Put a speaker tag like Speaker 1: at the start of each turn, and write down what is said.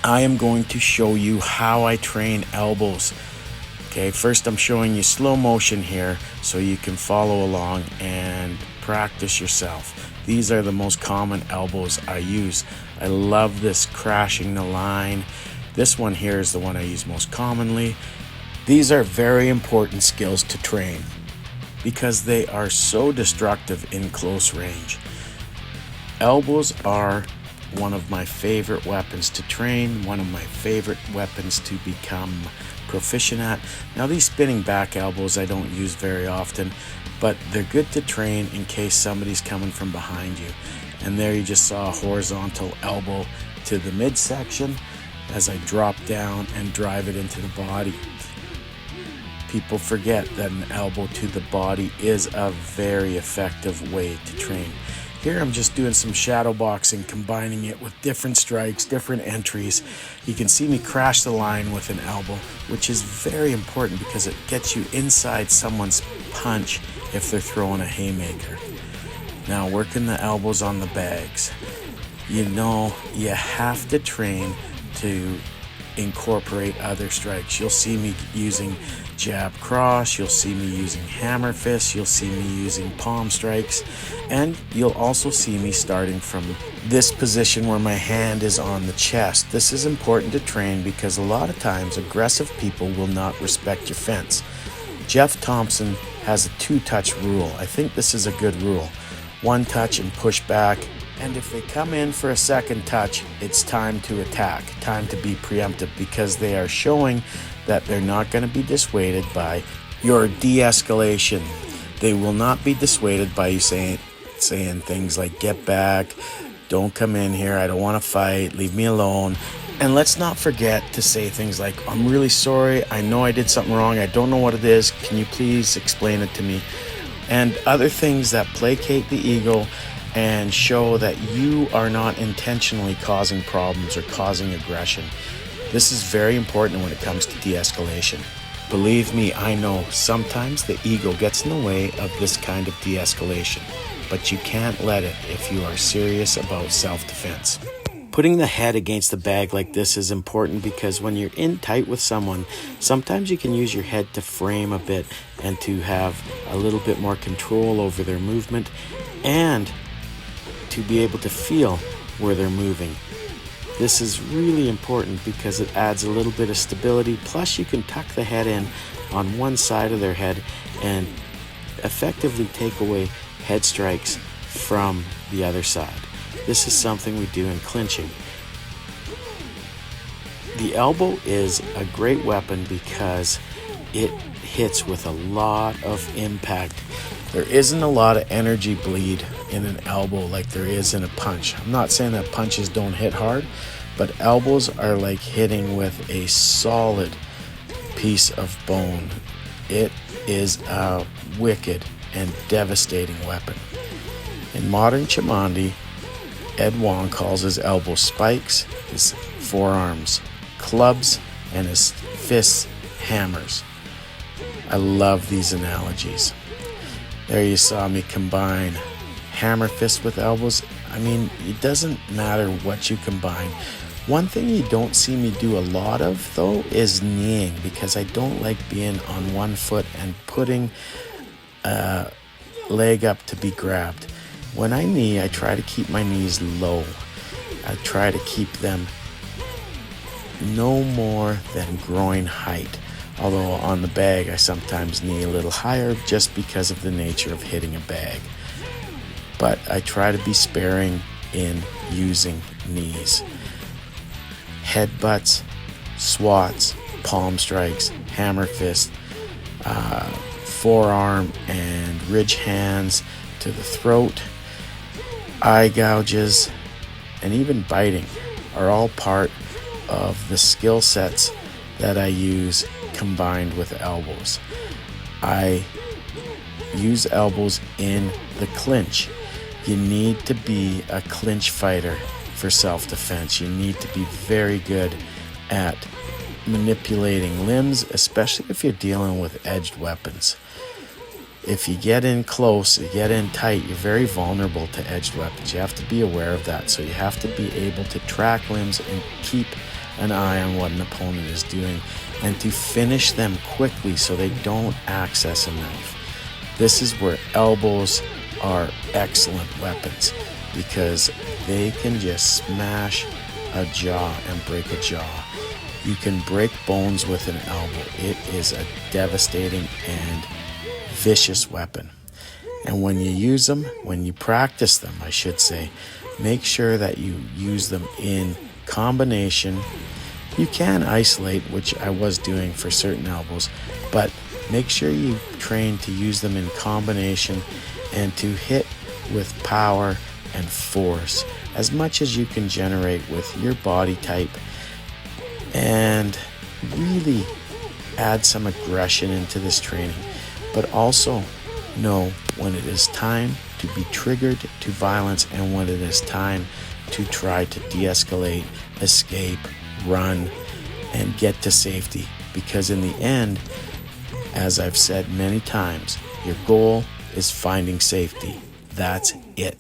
Speaker 1: I am going to show you how I train elbows. Okay, first I'm showing you slow motion here so you can follow along and practice yourself. These are the most common elbows I use. I love this crashing the line. This one here is the one I use most commonly. These are very important skills to train because they are so destructive in close range. Elbows are one of my favorite weapons to train, one of my favorite weapons to become proficient at. Now these spinning back elbows I don't use very often, but they're good to train in case somebody's coming from behind you. And there you just saw a horizontal elbow to the midsection as I drop down and drive it into the body. People forget that an elbow to the body is a very effective way to train. Here I'm just doing some shadow boxing, combining it with different strikes, different entries. You can see me crash the line with an elbow, which is very important because it gets you inside someone's punch if they're throwing a haymaker. Now working the elbows on the bags. You know, you have to train to incorporate other strikes. You'll see me using jab cross, you'll see me using hammer fist, you'll see me using palm strikes, and you'll also see me starting from this position where my hand is on the chest. This is important to train because a lot of times aggressive people will not respect your fence. Jeff Thompson has a 2-touch rule. I think this is a good rule. 1 touch and push back, and if they come in for a second touch, it's time to attack, time to be preemptive, because they are showing that they're not going to be dissuaded by your de-escalation. They will not be dissuaded by you saying things like, get back, don't come in here, I don't want to fight, leave me alone. And let's not forget to say things like, I'm really sorry, I know I did something wrong, I don't know what it is, can you please explain it to me? And other things that placate the ego and show that you are not intentionally causing problems or causing aggression. This is very important when it comes to de-escalation. Believe me, I know sometimes the ego gets in the way of this kind of de-escalation, but you can't let it if you are serious about self-defense. Putting the head against the bag like this is important because when you're in tight with someone, sometimes you can use your head to frame a bit and to have a little bit more control over their movement and to be able to feel where they're moving. This is really important because it adds a little bit of stability. Plus you can tuck the head in on one side of their head and effectively take away head strikes from the other side. This is something we do in clinching. The elbow is a great weapon because it hits with a lot of impact. There isn't a lot of energy bleed in an elbow like there is in a punch. I'm not saying that punches don't hit hard, but elbows are like hitting with a solid piece of bone. It is a wicked and devastating weapon. In modern Chimandi, Ed Wong calls his elbows spikes, his forearms clubs, and his fists hammers. I love these analogies. There you saw me combine hammer fist with elbows. I mean, it doesn't matter what you combine. One thing you don't see me do a lot of, though, is kneeing, because I don't like being on one foot and putting a leg up to be grabbed. When I knee, I try to keep my knees low. I try to keep them no more than groin height. Although on the bag, I sometimes knee a little higher just because of the nature of hitting a bag. But I try to be sparing in using knees. Headbutts, swats, palm strikes, hammer fist, forearm and ridge hands to the throat, eye gouges, and even biting are all part of the skill sets that I use combined with elbows. I use elbows in the clinch. You need to be a clinch fighter for self-defense. You need to be very good at manipulating limbs, especially if you're dealing with edged weapons. If you get in close, you get in tight, you're very vulnerable to edged weapons. You have to be aware of that. So you have to be able to track limbs and keep an eye on what an opponent is doing and to finish them quickly so they don't access a knife. This is where elbows are excellent weapons because they can just smash a jaw and break a jaw. You can break bones with an elbow. It is a devastating and vicious weapon. And when you use them, when you practice them, I should say, make sure that you use them in combination. You can isolate, which I was doing for certain elbows, but make sure you train to use them in combination and to hit with power and force as much as you can generate with your body type, and really add some aggression into this training, but also know when it is time to be triggered to violence and when it is time to try to de-escalate, escape, run, and get to safety. Because in the end, as I've said many times, your goal is finding safety. That's it.